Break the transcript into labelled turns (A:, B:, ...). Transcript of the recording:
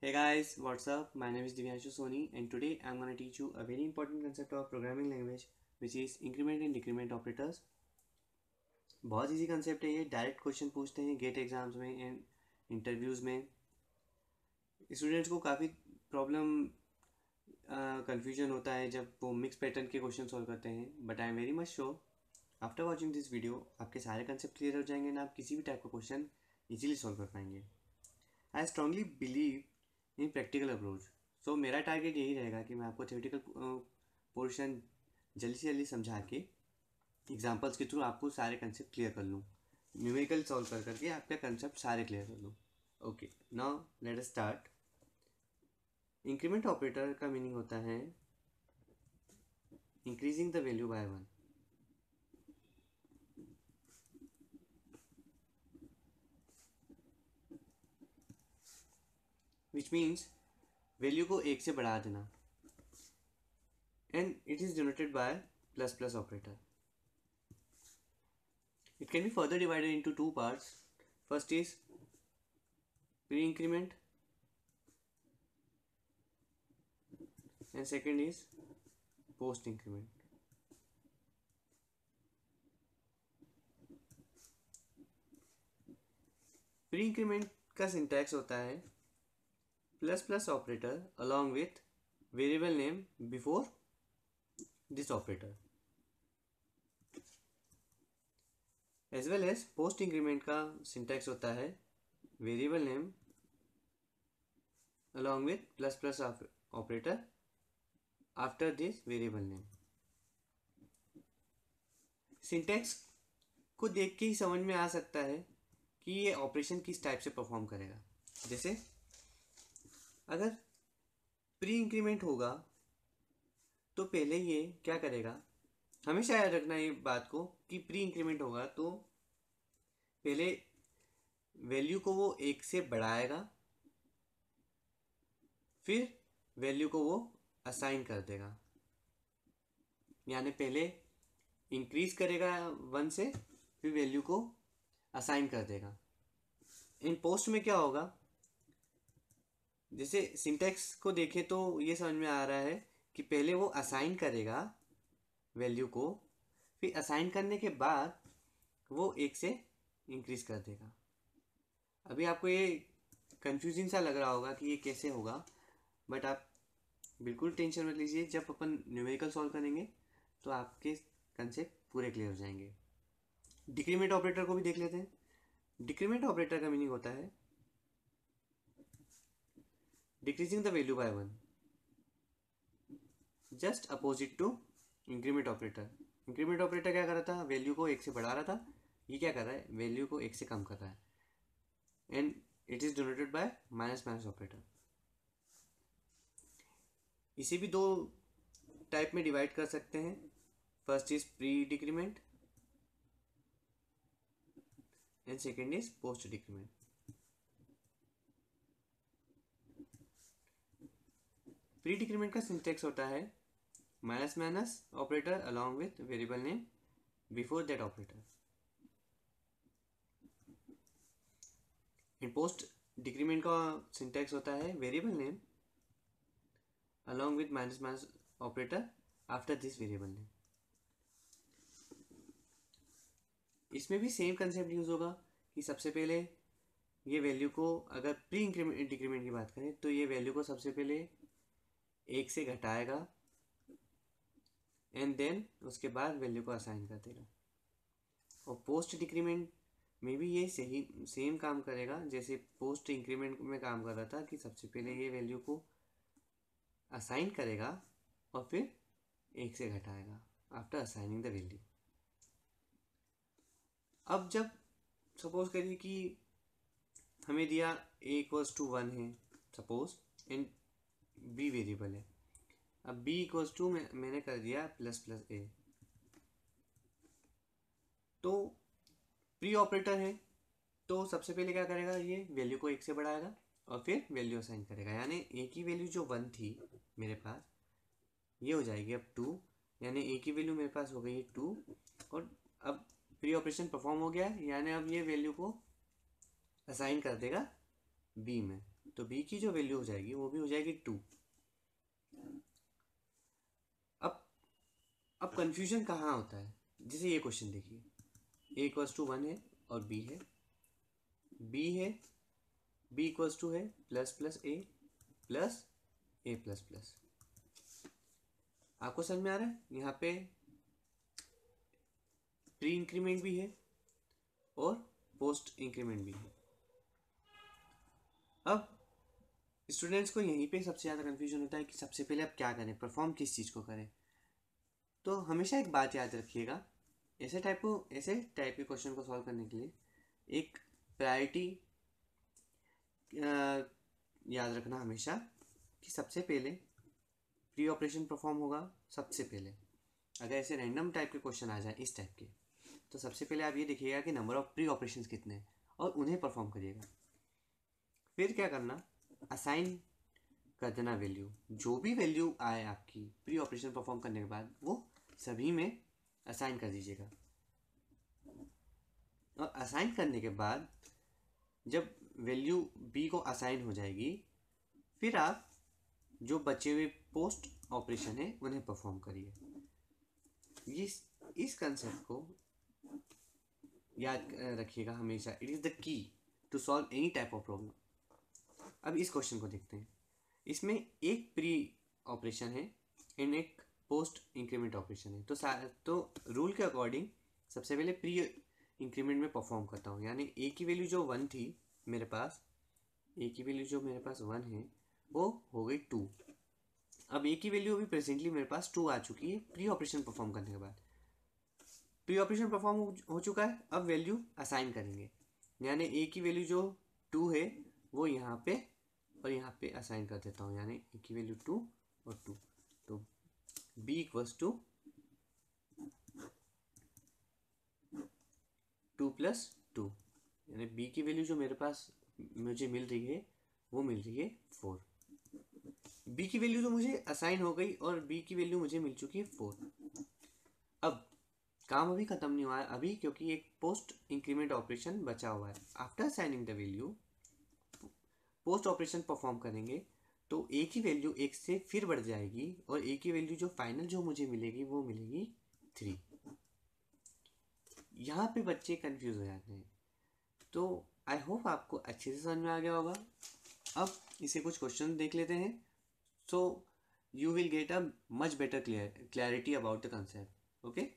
A: Hey guys, what's up? My name is Divyanshu Soni and today I'm going to teach you a very important concept of programming language which is increment and decrement operators. बहुत easy concept है ये, direct question पूछते हैं gate exams में and interviews में। Students को काफ़ी problem confusion होता है जब वो मिक्स पैटर्न के क्वेश्चन सॉल्व करते हैं, but I am very much sure after watching this video आपके सारे कंसेप्ट क्लियर हो जाएंगे ना, आप किसी भी टाइप का क्वेश्चन इजीली सॉल्व कर पाएंगे। I strongly believe in practical approach. So मेरा टारगेट यही रहेगा कि मैं आपको थ्योरेटिकल पोर्शन जल्दी से जल्दी समझा के एग्जांपल्स के थ्रू आपको सारे कंसेप्ट क्लियर कर लूँ, न्यूमेरिकल सॉल्व कर करके आपका कंसेप्ट सारे क्लियर कर लूँ। Okay, now let us start. Increment operator का मीनिंग होता है increasing the value by 1। Which means value को एक से बढ़ा देना, and it is denoted by plus plus operator. It can be further divided into two parts. First is pre-increment and second is post-increment. Pre-increment का syntax होता है plus plus operator along with variable name before this operator. As well as post-increment का syntax होता है variable name along with plus plus operator after this variable name. Syntax को देख के ही समझ में आ सकता है कि ये ऑपरेशन किस टाइप से परफॉर्म करेगा। जैसे अगर प्री इंक्रीमेंट होगा तो पहले ये क्या करेगा, हमेशा याद रखना ये बात को कि प्री इंक्रीमेंट होगा तो पहले वैल्यू को वो एक से बढ़ाएगा, फिर वैल्यू को वो असाइन कर देगा, यानी पहले इंक्रीज करेगा 1 से फिर वैल्यू को असाइन कर देगा। इन पोस्ट में क्या होगा, जैसे सिंटैक्स को देखें तो ये समझ में आ रहा है कि पहले वो असाइन करेगा वैल्यू को, फिर असाइन करने के बाद वो एक से इंक्रीज कर देगा। अभी आपको ये कंफ्यूजिंग सा लग रहा होगा कि ये कैसे होगा, बट आप बिल्कुल टेंशन मत लीजिए, जब अपन न्यूमेरिकल सॉल्व करेंगे तो आपके कंसेप्ट पूरे क्लियर हो जाएंगे। डिक्रीमेंट ऑपरेटर को भी देख लेते हैं। डिक्रीमेंट ऑपरेटर का मीनिंग होता है decreasing the value by 1, just opposite to increment operator. Increment operator क्या कर रहा था, वैल्यू को एक से बढ़ा रहा था, ये क्या कर रहा है, वैल्यू को एक से कम कर रहा है, and it is denoted by minus minus operator. इसे भी दो टाइप में डिवाइड कर सकते हैं। First is pre decrement and second is post decrement. Pre decrement का सिंटेक्स होता है minus minus operator along with variable name before that operator. In post decrement का सिंटेक्स होता है variable name along with minus minus operator after this variable name. इसमें भी same concept use होगा कि सबसे पहले ये वैल्यू को, अगर प्री इंक्रीमेंट डिक्रीमेंट की बात करें तो ये वैल्यू को सबसे पहले एक से घटाएगा एंड देन उसके बाद वैल्यू को असाइन कर देगा। और पोस्ट डिक्रीमेंट में भी ये सही सेम काम करेगा जैसे पोस्ट इंक्रीमेंट में काम कर रहा था, कि सबसे पहले ये वैल्यू को असाइन करेगा और फिर एक से घटाएगा आफ्टर असाइनिंग द वैल्यू। अब जब सपोज करिए कि हमें दिया a इक्वल्स टू 1 है सपोज, एंड b वेरिएबल है। अब b इक्वल्स टू मैंने कर दिया प्लस प्लस a, तो प्री ऑपरेटर है तो सबसे पहले क्या करेगा, ये वैल्यू को एक से बढ़ाएगा और फिर वैल्यू असाइन करेगा, यानी a की वैल्यू जो 1 थी मेरे पास ये हो जाएगी अब 2, यानी a की वैल्यू मेरे पास हो गई 2, और अब प्री ऑपरेशन परफॉर्म हो गया, यानी अब ये वैल्यू को असाइन कर देगा b में। तो b की जो वैल्यू हो जाएगी वो भी हो जाएगी 2। अब कंफ्यूजन कहाँ होता है, जैसे ये क्वेश्चन देखिए, a इक्वल्स टू 1 है और b है, b इक्वल्स टू है plus plus a plus a plus plus. आपको समझ में आ रहा है, यहाँ पे प्री इंक्रीमेंट भी है और पोस्ट इंक्रीमेंट भी है। अब स्टूडेंट्स को यहीं पे सबसे ज़्यादा कंफ्यूजन होता है कि सबसे पहले अब क्या करें, परफॉर्म किस चीज़ को करें। तो हमेशा एक बात याद रखिएगा, ऐसे टाइप के क्वेश्चन को सॉल्व करने के लिए एक प्रायोरिटी याद रखना हमेशा कि सबसे पहले प्री ऑपरेशन परफॉर्म होगा। सबसे पहले अगर ऐसे रैंडम टाइप के क्वेश्चन आ जाए इस टाइप के, तो सबसे पहले आप ये देखिएगा कि नंबर ऑफ प्री ऑपरेशन कितने हैं और उन्हें परफॉर्म करिएगा। फिर क्या करना, असाइन कर देना वैल्यू, जो भी वैल्यू आए आपकी प्री ऑपरेशन परफॉर्म करने के बाद वो सभी में असाइन कर दीजिएगा। और असाइन करने के बाद जब वैल्यू बी को असाइन हो जाएगी, फिर आप जो बचे हुए पोस्ट ऑपरेशन है उन्हें परफॉर्म करिए। इस कंसेप्ट को याद रखिएगा हमेशा, it is the key to solve any type of problem. अब इस क्वेश्चन को देखते हैं, इसमें एक प्री ऑपरेशन है एंड एक पोस्ट इंक्रीमेंट ऑपरेशन है। तो रूल के अकॉर्डिंग सबसे पहले प्री इंक्रीमेंट में परफॉर्म करता हूँ, यानी ए की वैल्यू जो 1 थी मेरे पास, ए की वैल्यू जो मेरे पास 1 है वो हो गई 2। अब ए की वैल्यू अभी प्रेजेंटली मेरे पास 2 आ चुकी है प्री ऑपरेशन परफॉर्म करने के बाद। प्री ऑपरेशन परफॉर्म हो चुका है, अब वैल्यू असाइन करेंगे, यानी ए की वैल्यू जो 2 है वो यहाँ पे और यहाँ पे असाइन कर देता हूँ, यानी ए की वैल्यू 2 और 2। तो b इक्वल्स टू 2 प्लस 2, यानी b की वैल्यू जो मेरे पास मुझे मिल रही है वो मिल रही है 4। b की वैल्यू तो मुझे असाइन हो गई और b की वैल्यू मुझे मिल चुकी है 4। अब काम अभी खत्म नहीं हुआ है अभी, क्योंकि एक पोस्ट इंक्रीमेंट ऑपरेशन बचा हुआ है। After assigning the value post operation perform करेंगे तो ए की वैल्यू 1 से फिर बढ़ जाएगी और ए की वैल्यू जो फाइनल जो मुझे मिलेगी वो मिलेगी 3। यहाँ पे बच्चे कंफ्यूज हो जाते हैं। तो आई होप आपको अच्छे से समझ में आ गया होगा। अब इसे कुछ क्वेश्चन देख लेते हैं, so you will get a much better clarity about the concept. Okay.